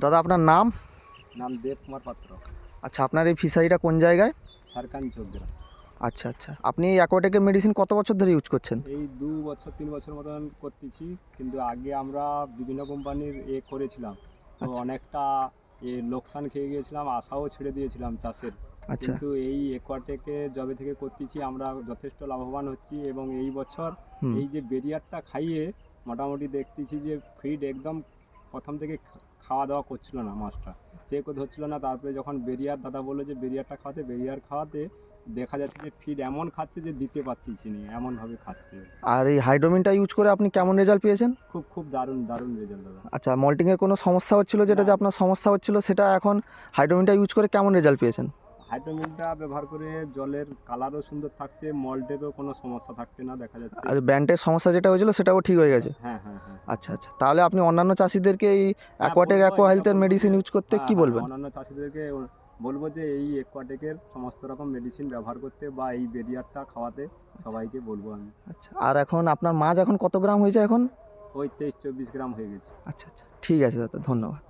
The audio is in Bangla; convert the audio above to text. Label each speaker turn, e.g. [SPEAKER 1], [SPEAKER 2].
[SPEAKER 1] দাদা আপনার নাম?
[SPEAKER 2] নাম দেব কুমার পাত্র।
[SPEAKER 1] আচ্ছা, আপনার এই ফিশারিটা কোন জায়গায়?
[SPEAKER 2] সারকান চৌগ্রাম।
[SPEAKER 1] আচ্ছা আচ্ছা, আপনি এই অ্যাকোয়াটিকের মেডিসিন কত বছর ধরে ইউজ করছেন?
[SPEAKER 2] এই 2 বছর 3 বছর মতন করতেছি, কিন্তু আগে আমরা বিভিন্ন কোম্পানির করেছিলাম, তো
[SPEAKER 1] আচ্ছা
[SPEAKER 2] অনেকটা লোকসান খেয়ে গিয়েছিলাম, আশাও ছেড়ে দিয়েছিলাম চাষের।
[SPEAKER 1] আচ্ছা।
[SPEAKER 2] কিন্তু এই একোয়াটেকে যবে থেকে করতেছি আমরা যথেষ্ট লাভবান হচ্ছি, এবং এই বছর
[SPEAKER 1] হুম।
[SPEAKER 2] এই যে বেরিয়ারটা খাইয়ে মোটামুটি দেখতেছি যে ফিড একদম প্রথম থেকে খাওয়া দাওয়া করছিল না, মাছটা চেকও ধরছিল না। তারপরে যখন বেরিয়ার দাদা বললো যে বেরিয়ারটা খাওয়াতে, বেরিয়ার খাওয়াতে দেখা যাচ্ছে যে ফিড এমন খাচ্ছে যে দিতে পারতেছি না, এমনভাবে খাচ্ছে।
[SPEAKER 1] আর এই হাইড্রোমিনটা ইউজ করে আপনি কেমন রেজাল্ট পেয়েছেন?
[SPEAKER 2] খুব খুব দারুণ দারুণ রেজাল্ট দাদা।
[SPEAKER 1] আচ্ছা, মল্টিংয়ের কোনো সমস্যা হচ্ছিল, যেটা যে
[SPEAKER 2] না,
[SPEAKER 1] আপনার সমস্যা হচ্ছিল, সেটা এখন হাইড্রোমিনটা ইউজ করে কেমন রেজাল্ট পেয়েছেন?
[SPEAKER 2] হাইড্রোমিলটা ব্যবহার করে জলের কালারও সুন্দর থাকছে, মল্টেরও কোনো সমস্যা থাকছে না দেখা যাচ্ছে।
[SPEAKER 1] আর ব্যান্ডের সমস্যা যেটা হয়েছিল সেটাও ঠিক হয়ে গেছে?
[SPEAKER 2] হ্যাঁ হ্যাঁ হ্যাঁ।
[SPEAKER 1] আচ্ছা আচ্ছা, তাহলে আপনি অন্যান্য চাষিদেরকে এই
[SPEAKER 2] হ্যাঁ
[SPEAKER 1] অ্যাকোয়াটেক
[SPEAKER 2] বলবো,
[SPEAKER 1] অ্যাকোয়া
[SPEAKER 2] এটা
[SPEAKER 1] হেলথের
[SPEAKER 2] বলবো
[SPEAKER 1] মেডিসিন
[SPEAKER 2] যে
[SPEAKER 1] ইউজ করতে
[SPEAKER 2] হ্যাঁ
[SPEAKER 1] কি
[SPEAKER 2] হ্যাঁ,
[SPEAKER 1] বলবেন?
[SPEAKER 2] অন্যান্য চাষিদেরকে বলবো যে এই একোয়াটেকের সমস্ত রকম মেডিসিন ব্যবহার করতে, বা এই বেরিয়ারটা খাওয়াতে সবাইকে বলবো আমি।
[SPEAKER 1] আচ্ছা, আর এখন আপনার মাছ এখন কত গ্রাম হয়েছে এখন?
[SPEAKER 2] ওই 23-24 গ্রাম হয়ে গেছে।
[SPEAKER 1] আচ্ছা আচ্ছা, ঠিক আছে দাদা, ধন্যবাদ।